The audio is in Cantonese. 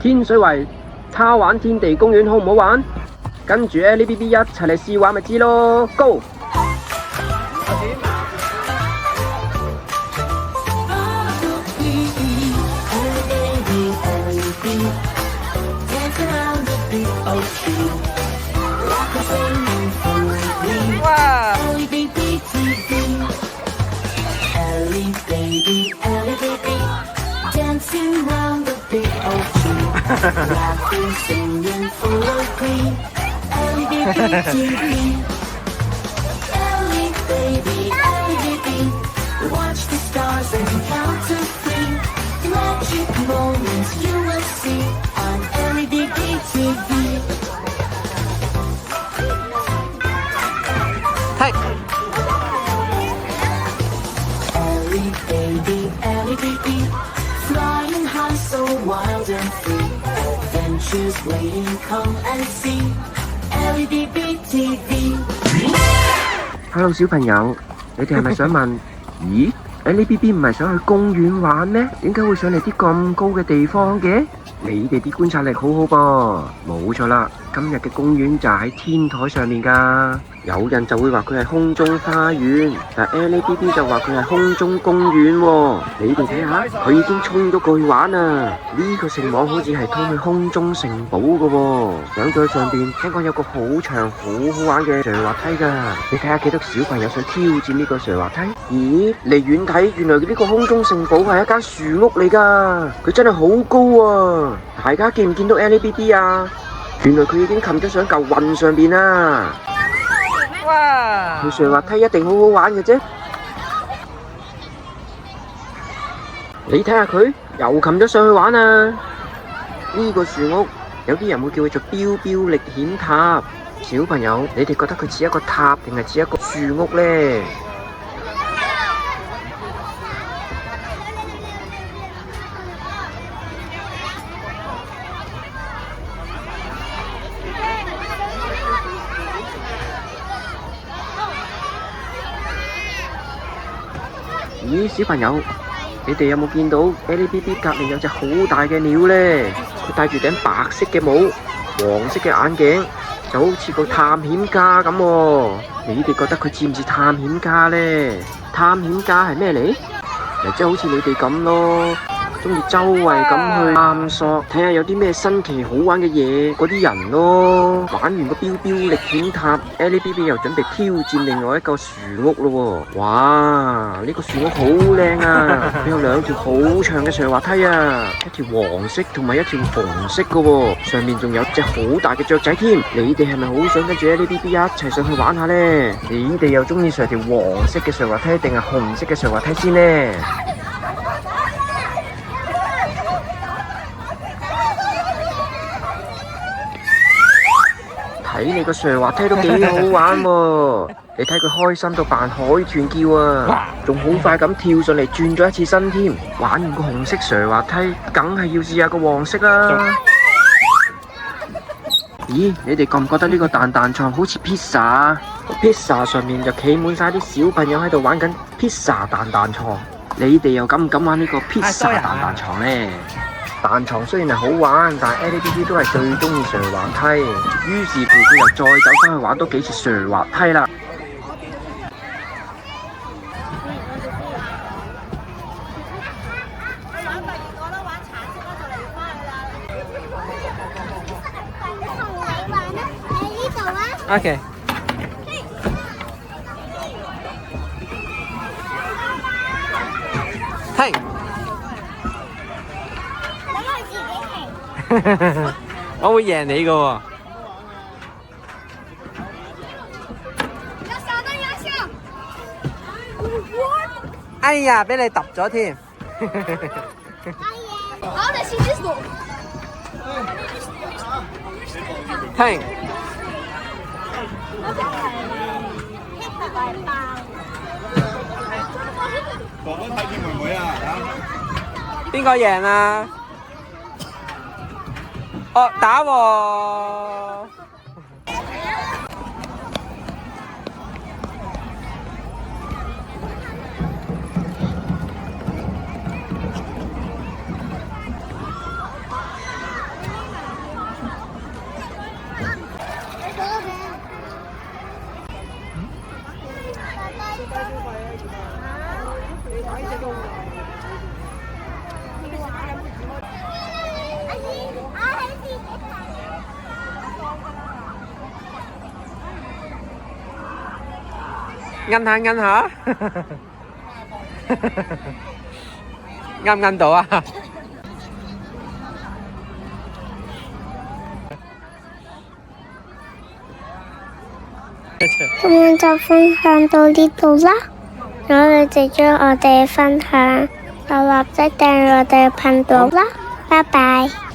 天水圍叉玩天地公園好唔好玩？跟住呢 BB 一齊嚟試玩咪知咯，Go！哇係。Flying high, so wild and free. Adventures waiting, come and see. LED TV. Hello 小朋友，你哋係咪想問？咦，呢 BB 唔係想去公園玩咩？點解會上嚟啲咁高嘅地方嘅？你哋啲觀察力好好噃，冇錯啦。今日嘅公園就喺天台上面㗎。有人就會話佢係空中花園，但 LABB 就話佢係空中公園喎。你哋睇下，佢已經衝咗過去玩啦。呢個繩網好似係通去空中城堡㗎喎。上到去上邊，聽講有個好長、好好玩嘅斜滑梯㗎。你睇下幾多小朋友想挑戰呢個斜滑梯？咦，離遠睇，原來呢個空中城堡係一間樹屋嚟㗎。佢真係好高啊！大家見唔見到 LABB 啊？原來佢已經擒咗上嚿雲上邊啦！哇！條斜滑梯一定好好玩嘅啫。你睇下佢又擒咗上去玩啊！呢個樹屋有啲人會叫佢做標標歷險塔。小朋友，你哋覺得佢似一個塔定係似一個樹屋呢？咦，小朋友，你哋有冇見到 LABB 隔籬有隻好大嘅鳥呢？佢戴住頂白色嘅帽，黃色嘅眼鏡，就好似個探險家咁喎。你哋覺得佢似唔似探險家呢？探險家係咩嚟？咪即係好似你哋咁咯，中意周圍咁去探索，睇下有啲咩新奇好玩嘅嘢，嗰啲人咯。玩完個標標歷險塔 ，LABB 又準備挑戰另外一個樹屋咯喎！哇，呢個樹屋好靚啊！佢有兩條好長嘅斜滑梯啊，一條黃色同埋一條紅色嘅喎，上面仲有隻好大嘅雀仔添。你哋係咪好想跟住 LABB 一齊上去玩下呢？你哋又中意上條黃色嘅斜滑梯定係紅色嘅斜滑梯先呢？睇你個斜滑梯都幾好玩喎！你睇佢開心到扮海豚叫啊，仲好快咁跳上嚟轉咗一次身添。玩完個紅色斜滑梯，梗係要試下個黃色啦。咦，你哋覺唔覺得呢個彈彈床好似披薩？披薩上面就企滿晒啲小朋友喺度玩緊披薩彈彈床。你哋又敢唔敢玩呢個披薩彈彈床呢？彈床雖然係好玩，但係 LABB 都係最中意斜滑梯，於是乎佢又再走返去玩多幾次斜滑梯啦。OK。係。我會贏你噶喎！哎呀，俾你揼咗添！係。哥哥睇見妹妹啊！邊個贏啊？哦，打喎！摁下摁下，啱唔啱到啊？咁樣就分享到呢度啦。如果你哋中意我哋嘅分享，就立即訂閱我哋嘅頻道啦。拜拜。